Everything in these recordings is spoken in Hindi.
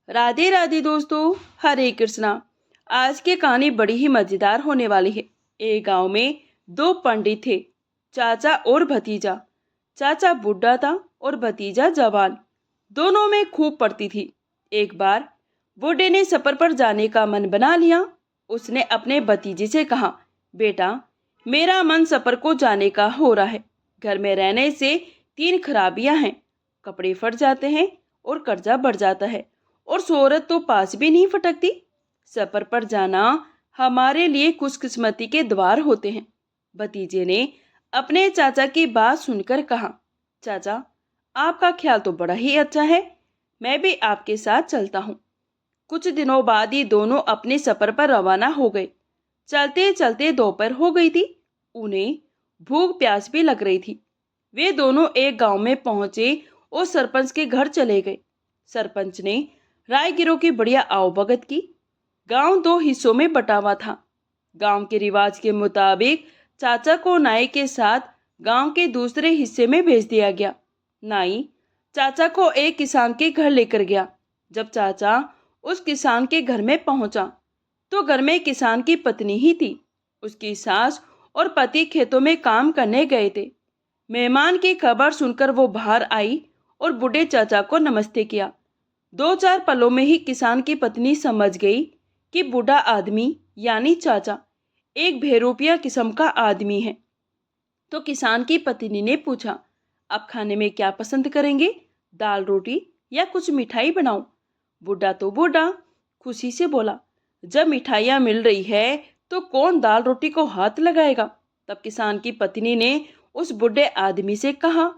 राधे राधे दोस्तों, हरे कृष्णा। आज की कहानी बड़ी ही मजेदार होने वाली है। एक गांव में दो पंडित थे, चाचा और भतीजा। चाचा बूढ़ा था और भतीजा जवान। दोनों में खूब पड़ती थी। एक बार बूढ़े ने सफर पर जाने का मन बना लिया। उसने अपने भतीजे से कहा, बेटा, मेरा मन सफर को जाने का हो रहा है। घर में रहने से तीन खराबियां हैं। कपड़े फट जाते हैं और कर्जा बढ़ जाता है और शोहरत तो पास भी नहीं फटकती। सफर पर जाना हमारे लिए खुशकिस्मती के द्वार होते हैं। भतीजे ने अपने चाचा की बात सुनकर कहा, चाचा, आपका ख्याल तो बड़ा ही अच्छा है। मैं भी आपके साथ चलता हूँ। कुछ दिनों बाद ही दोनों अपने सफर पर रवाना हो गए। चलते चलते दोपहर हो गई थी। उन्हें भूख प्यास भी लग रही थी। वे दोनों एक गांव में पहुंचे और सरपंच के घर चले गए। सरपंच ने राहगीरों की बढ़िया आवभगत की। गांव दो हिस्सों में बटा हुआ था। गांव के रिवाज के मुताबिक चाचा को नाई के साथ गांव के दूसरे हिस्से में भेज दिया गया। नाई चाचा को एक किसान के घर लेकर गया। जब चाचा उस किसान के घर में पहुंचा तो घर में किसान की पत्नी ही थी। उसकी सास और पति खेतों में काम करने गए थे। मेहमान की खबर सुनकर वो बाहर आई और बूढ़े चाचा को नमस्ते किया। दो चार पलों में ही किसान की पत्नी समझ गई कि बूढ़ा आदमी यानी चाचा एक बेरूपिया किस्म का आदमी है। तो किसान की पत्नी ने पूछा, आप खाने में क्या पसंद करेंगे? दाल रोटी या कुछ मिठाई बनाऊं? बूढ़ा तो बूढ़ा खुशी से बोला, जब मिठाइयाँ मिल रही है तो कौन दाल रोटी को हाथ लगाएगा। तब किसान की पत्नी ने उस बूढ़े आदमी से कहा,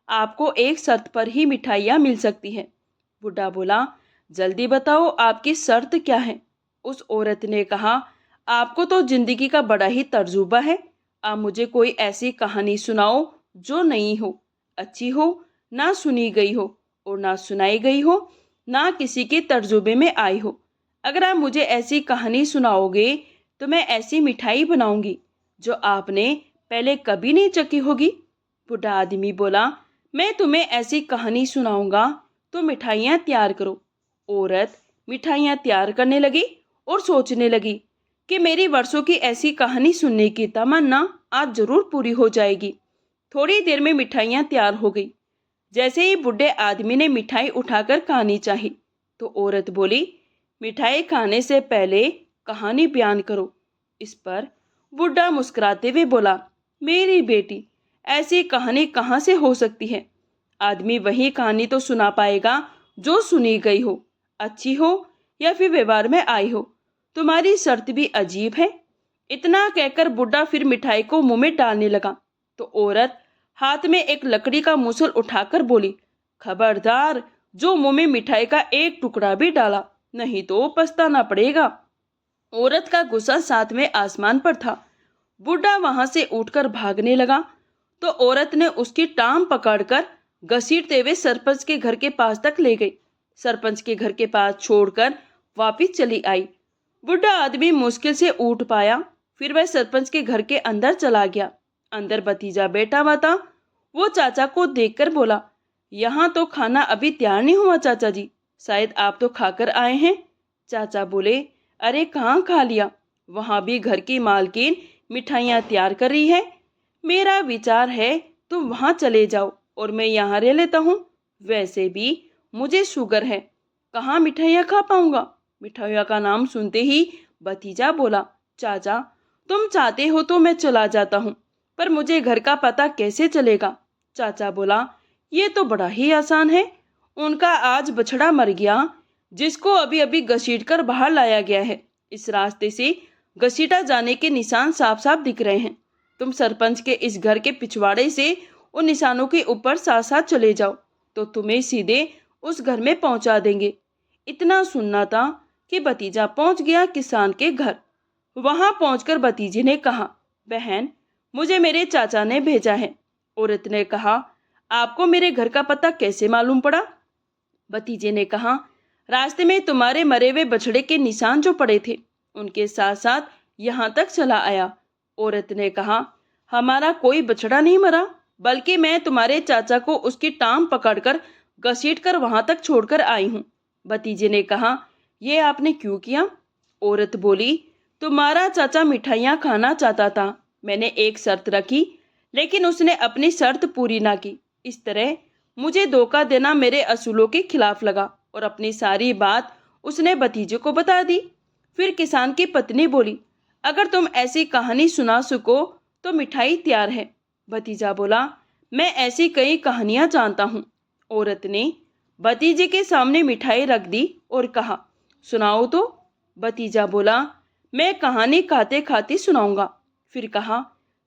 आपको एक शर्त पर ही मिठाइयाँ मिल सकती हैं। बूढ़ा बोला, जल्दी बताओ, आपकी शर्त क्या है? उस औरत ने कहा, आपको तो जिंदगी का बड़ा ही तजुर्बा है। आप मुझे कोई ऐसी कहानी सुनाओ जो नई हो, अच्छी हो, ना सुनी गई हो और ना सुनाई गई हो, ना किसी के तजुर्बे में आई हो। अगर आप मुझे ऐसी कहानी सुनाओगे तो मैं ऐसी मिठाई बनाऊंगी जो आपने पहले कभी नहीं चखी होगी। बूढ़ा आदमी बोला, मैं तुम्हें ऐसी कहानी सुनाऊंगा तो मिठाइयाँ तैयार करो। औरत मिठाइयाँ तैयार करने लगी और सोचने लगी कि मेरी वर्षों की ऐसी कहानी सुनने की तमन्ना आज जरूर पूरी हो जाएगी। थोड़ी देर में मिठाइयाँ तैयार हो गई। जैसे ही बूढ़े आदमी ने मिठाई उठाकर खानी चाही तो औरत बोली, मिठाई खाने से पहले कहानी बयान करो। इस पर बूढ़ा मुस्कुराते हुए बोला, मेरी बेटी, ऐसी कहानी कहाँ से हो सकती है? आदमी वही कहानी तो सुना पाएगा जो सुनी गई हो, अच्छी हो या फिर व्यवहार में आई हो। तुम्हारी शर्त भी अजीब है। इतना कहकर बूढ़ा फिर मिठाई को मुंह में डालने लगा तो औरत हाथ में एक लकड़ी का मूसल उठाकर बोली, खबरदार, जो मुंह में मिठाई का एक टुकड़ा भी डाला, नहीं तो पछताना पड़ेगा। औरत का गुस्सा सातवें आसमान पर था। बूढ़ा वहां से उठकर भागने लगा तो औरत ने उसकी टांग पकड़कर घसीटते हुए सरपंच के घर के पास तक ले गई। सरपंच के घर के पास छोड़कर वापिस चली आई। बूढ़ा आदमी मुश्किल से उठ पाया। फिर वह सरपंच के घर के अंदर चला गया। अंदर भतीजा बैठा हुआ था। वो चाचा को देखकर बोला, यहाँ तो खाना अभी तैयार नहीं हुआ चाचा जी, शायद आप तो खाकर आए हैं। चाचा बोले, अरे कहाँ खा लिया, वहां भी घर की मालकिन मिठाइयाँ तैयार कर रही है। मेरा विचार है तुम वहां चले जाओ और मैं यहाँ रह लेता हूँ। वैसे भी मुझे शुगर है, कहाँ मिठाइयाँ खा पाऊंगा। मिठाइयों का नाम सुनते ही भतीजा बोला, चाचा, तुम चाहते हो तो मैं चला जाता हूँ, पर मुझे घर का पता कैसे चलेगा? चाचा बोला, ये तो बड़ा ही आसान है। उनका आज बछड़ा मर गया, जिसको अभी अभी घसीट कर बाहर लाया गया है। इस रास्ते से घसीटा जाने के निशान साफ साफ दिख रहे हैं। तुम सरपंच के इस घर के पिछवाड़े से उन निशानों के ऊपर साथ साथ चले जाओ तो तुम्हें सीधे उस घर में पहुंचा देंगे। इतना सुनना था कि भतीजा पहुंच गया किसान के घर। वहां पहुंचकर भतीजे ने कहा, बहन, मुझे मेरे चाचा ने भेजा है। औरत ने कहा, आपको मेरे घर का पता कैसे मालूम पड़ा? भतीजे ने कहा, रास्ते में तुम्हारे मरे हुए बछड़े के निशान जो पड़े थे, उनके साथ साथ यहाँ तक चला आया। औरत ने कहा, हमारा कोई बछड़ा नहीं मरा, बल्कि मैं तुम्हारे चाचा को उसकी टांग पकड़कर घसीट कर वहां तक छोड़कर आई हूँ। भतीजे ने कहा, ये आपने क्यों किया? औरत बोली, तुम्हारा चाचा मिठाइयाँ खाना चाहता था। मैंने एक शर्त रखी, लेकिन उसने अपनी शर्त पूरी ना की। इस तरह मुझे धोखा देना मेरे असूलों के खिलाफ लगा और अपनी सारी बात उसने भतीजे को बता दी। फिर किसान की पत्नी बोली, अगर तुम ऐसी कहानी सुना सको तो मिठाई तैयार है। भतीजा बोला, मैं ऐसी कई कहानियां जानता हूँ। औरत ने भतीजे के सामने मिठाई रख दी और कहा, सुनाओ तो। भतीजा बोला, मैं कहानी खाते खाते सुनाऊंगा। फिर कहा,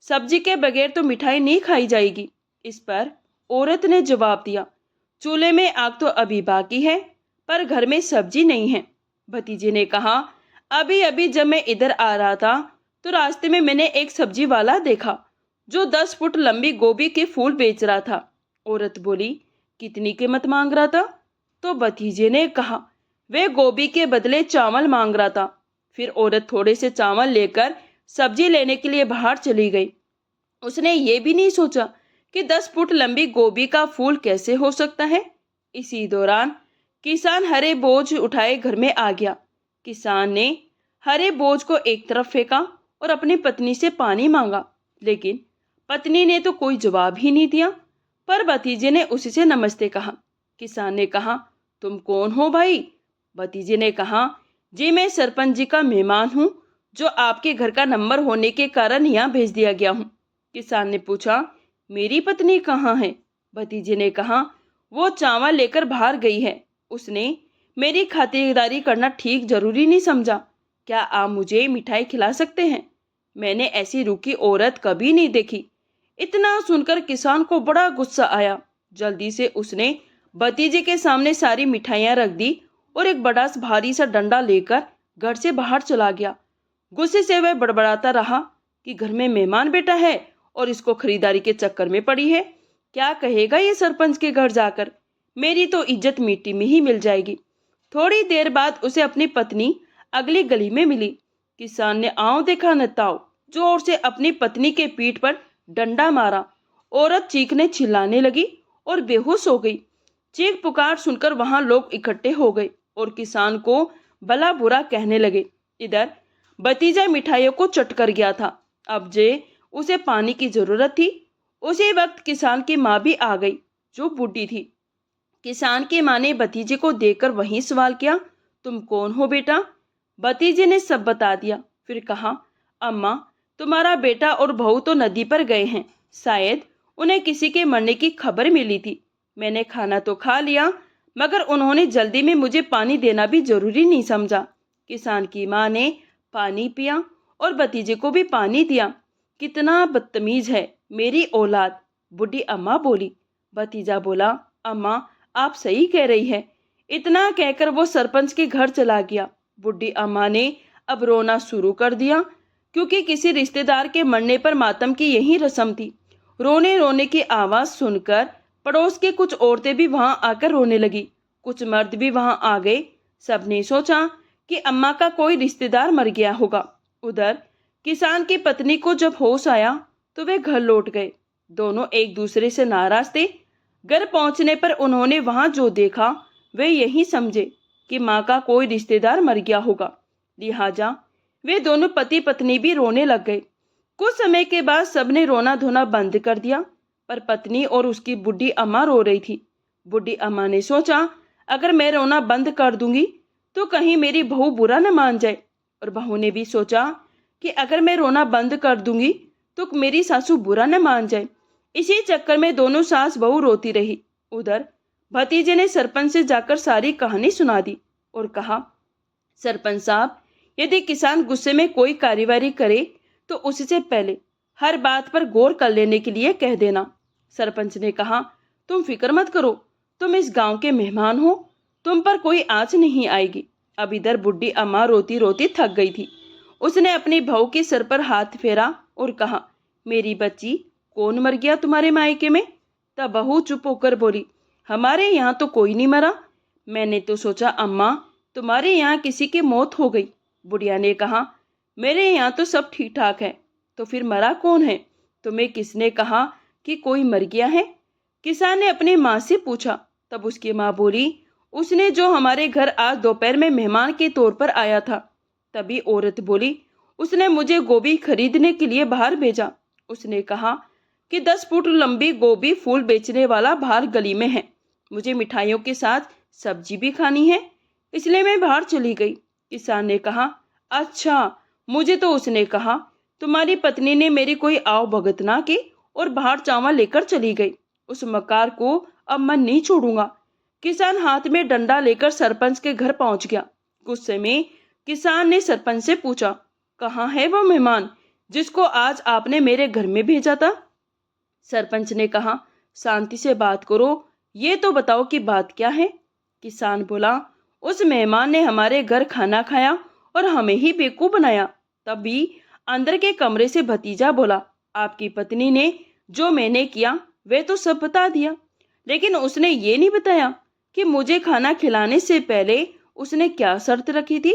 सब्जी के बगैर तो मिठाई नहीं खाई जाएगी। इस पर औरत ने जवाब दिया, चूल्हे में आग तो अभी बाकी है, पर घर में सब्जी नहीं है। भतीजे ने कहा, अभी अभी जब मैं इधर आ रहा था तो रास्ते में मैंने एक सब्जी वाला देखा जो 10 फुट लंबी गोभी के फूल बेच रहा था। औरत बोली, कितनी कीमत मांग रहा था? तो भतीजे ने कहा, वे गोभी के बदले चावल मांग रहा था। फिर औरत थोड़े से चावल लेकर सब्जी लेने के लिए बाहर चली गई। उसने ये भी नहीं सोचा कि 10 फुट लंबी गोभी का फूल कैसे हो सकता है। इसी दौरान किसान हरे बोझ उठाए घर में आ गया। किसान ने हरे बोझ को एक तरफ फेंका और अपनी पत्नी से पानी मांगा, लेकिन पत्नी ने तो कोई जवाब ही नहीं दिया। पर भतीजे ने उसी से नमस्ते कहा। किसान ने कहा, तुम कौन हो भाई? भतीजे ने कहा, जी मैं सरपंच जी का मेहमान हूँ, जो आपके घर का नंबर होने के कारण यहाँ भेज दिया गया हूँ। किसान ने पूछा, मेरी पत्नी कहाँ है? भतीजे ने कहा, वो चावल लेकर बाहर गई है। उसने मेरी खातिरदारी करना ठीक जरूरी नहीं समझा। क्या आप मुझे मिठाई खिला सकते हैं? मैंने ऐसी रूखी औरत कभी नहीं देखी। इतना सुनकर किसान को बड़ा गुस्सा आया। जल्दी से उसने भतीजे के सामने सारी मिठाइयाँ रख दी और एक बड़ा भारी सा डंडा लेकर घर से बाहर चला गया। गुस्से से वह बड़बड़ाता रहा कि घर में मेहमान बेटा है और इसको खरीदारी के चक्कर में पड़ी है। क्या कहेगा ये सरपंच के घर जाकर? मेरी तो इज्जत मिट्टी में ही मिल जाएगी। थोड़ी देर बाद उसे अपनी पत्नी अगली गली में मिली। किसान ने आओ देखा न ताओ जोर से अपनी पत्नी के पीठ पर डंडा मारा। औरत चीखने चिल्लाने लगी और बेहोश हो गई। चीख पुकार सुनकर वहां लोग इकट्ठे हो गए और किसान को भला बुरा कहने लगे। इधर भतीजा मिठाइयों को चट कर गया था। अब जे उसे पानी की जरूरत थी। उसी वक्त किसान की माँ भी आ गई, जो बूढ़ी थी। किसान की माँ ने भतीजे को देखकर वही सवाल किया, तुम कौन हो बेटा? भतीजे ने सब बता दिया। फिर कहा, अम्मा, तुम्हारा बेटा और बहू तो नदी पर गए हैं। शायद उन्हें किसी के मरने की खबर मिली थी। मैंने खाना तो खा लिया, मगर उन्होंने जल्दी में मुझे पानी देना भी जरूरी नहीं समझा। किसान की माँ ने पानी पिया और भतीजे को भी पानी दिया। कितना बदतमीज है मेरी औलाद, बूढ़ी अम्मा बोली। भतीजा बोला, अम्मा आप सही कह रही है। इतना कहकर वो सरपंच के घर चला गया। बूढ़ी अम्मा ने अब रोना शुरू कर दिया, क्योंकि किसी रिश्तेदार के मरने पर मातम की यही रस्म थी। रोने रोने की आवाज सुनकर पड़ोस के कुछ औरतें भी वहां आकर रोने लगी। कुछ मर्द भी वहां आ गए। सबने सोचा कि अम्मा का कोई रिश्तेदार मर गया होगा। उधर किसान की पत्नी को जब होश आया तो वे घर लौट गए। दोनों एक दूसरे से नाराज थे। घर पहुंचने पर उन्होंने वहां जो देखा वे यही समझे कि माँ का कोई रिश्तेदार मर गया होगा। लिहाजा वे दोनों पति पत्नी भी रोने लग गए। कुछ समय के बाद सबने रोना धोना बंद कर दिया, पर पत्नी और उसकी बूढ़ी अम्मा रो रही थी। बूढ़ी अम्मा ने सोचा, अगर मैं रोना बंद कर दूंगी तो कहीं मेरी बहू बुरा न मान जाए। और बहू ने भी सोचा कि अगर मैं रोना बंद कर दूंगी तो मेरी सासू बुरा न मान जाए। इसी चक्कर में दोनों सास बहू रोती रही। उधर भतीजे ने सरपंच से जाकर सारी कहानी सुना दी और कहा, सरपंच साहब, यदि किसान गुस्से में कोई कार्यवाही करे तो उससे पहले हर बात पर गौर कर लेने के लिए कह देना। सरपंच ने कहा, तुम फिक्र मत करो, तुम इस गांव के मेहमान हो, तुम पर कोई आंच नहीं आएगी। अब इधर बूढ़ी अम्मा रोती रोती थक गई थी। उसने अपनी बहू के सर पर हाथ फेरा और कहा, मेरी बच्ची, कौन मर गया तुम्हारे मायके में? तब बहू चुप होकर बोली, हमारे यहाँ तो कोई नहीं मरा। मैंने तो सोचा अम्मा तुम्हारे यहाँ किसी की मौत हो गई। बुढ़िया ने कहा, मेरे यहाँ तो सब ठीक ठाक है। तो फिर मरा कौन है? तुम्हें किसने कहा कि कोई मर गया है? किसान ने अपनी माँ से पूछा। तब उसकी माँ बोली, उसने जो हमारे घर आज दोपहर में मेहमान के तौर पर आया था। तभी औरत बोली, उसने मुझे गोभी खरीदने के लिए बाहर भेजा। उसने कहा कि 10 फुट लंबी गोभी फूल बेचने वाला बाहर गली में है। मुझे मिठाइयों के साथ सब्जी भी खानी है, इसलिए मैं बाहर चली गई। किसान ने कहा, अच्छा, मुझे तो उसने कहा तुम्हारी पत्नी ने मेरी कोई आव भगत ना की और बाहर चावल लेकर चली गई। उस मकार को अब मैं नहीं छोड़ूंगा। किसान हाथ में डंडा लेकर सरपंच के घर पहुंच गया। गुस्से में किसान ने सरपंच से पूछा, कहाँ है वो मेहमान जिसको आज आपने मेरे घर में भेजा था? सरपंच ने कहा, शांति से बात करो, ये तो बताओ कि बात क्या है? किसान बोला, उस मेहमान ने हमारे घर खाना खाया और हमें ही बेवकूफ बनाया। तभी अंदर के कमरे से भतीजा बोला, आपकी पत्नी ने जो मैंने किया वे तो सब बता दिया, लेकिन उसने ये नहीं बताया कि मुझे खाना खिलाने से पहले उसने क्या शर्त रखी थी।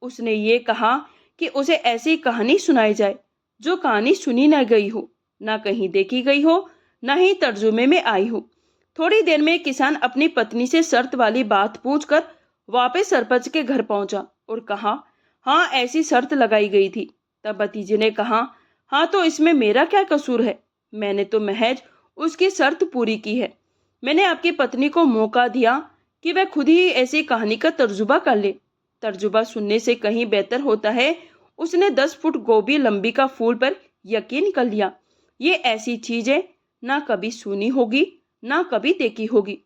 उसने ये कहा कि उसे ऐसी कहानी सुनाई जाए जो कहानी सुनी न गई हो, ना कहीं देखी गई हो, ना ही तर्जुमे में आई हो। थोड़ी देर में किसान अपनी पत्नी से शर्त वाली बात पूछकर वापस सरपंच के घर पहुंचा और कहा, हाँ, ऐसी शर्त लगाई गई थी। तब भतीजे ने कहा, हाँ, तो इसमें मेरा क्या कसूर है? मैंने तो महज उसकी शर्त पूरी की है। मैंने आपकी पत्नी को मौका दिया कि वह खुद ही ऐसी कहानी का तर्जुबा कर ले। तर्जुबा सुनने से कहीं बेहतर होता है। उसने 10 फुट गोभी लंबी का फूल पर यकीन कर लिया। ये ऐसी चीज है ना कभी सुनी होगी, ना कभी देखी होगी।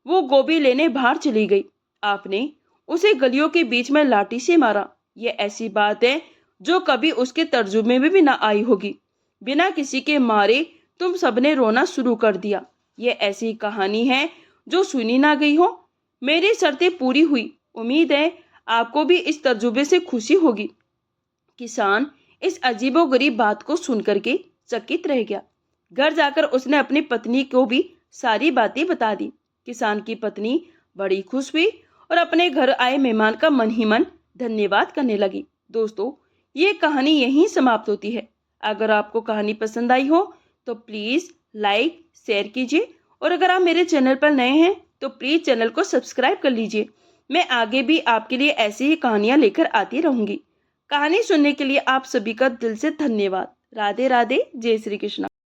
वो गोभी लेने बाहर चली गई। आपने उसे गलियों के बीच में लाठी से मारा। ये ऐसी बात है जो कभी उसके तर्जुमे में भी ना आई होगी। बिना किसी के मारे तुम सबने रोना शुरू कर दिया। ये ऐसी कहानी है जो सुनी ना गई हो। मेरी शर्तें पूरी हुई। उम्मीद है आपको भी इस तजुर्बे से खुशी होगी। किसान इस अजीबोगरीब बात को सुनकर के चकित रह गया। घर जाकर उसने अपनी पत्नी को भी सारी बातें बता दी। किसान की पत्नी बड़ी खुश हुई और अपने घर आए मेहमान का मन ही मन धन्यवाद करने लगी। दोस्तों, ये कहानी यहीं समाप्त होती है। अगर आपको कहानी पसंद आई हो तो प्लीज़ लाइक शेयर कीजिए, और अगर आप मेरे चैनल पर नए हैं तो प्लीज़ चैनल को सब्सक्राइब कर लीजिए। मैं आगे भी आपके लिए ऐसी ही कहानियाँ लेकर आती रहूँगी। कहानी सुनने के लिए आप सभी का दिल से धन्यवाद। राधे राधे, जय श्री कृष्ण।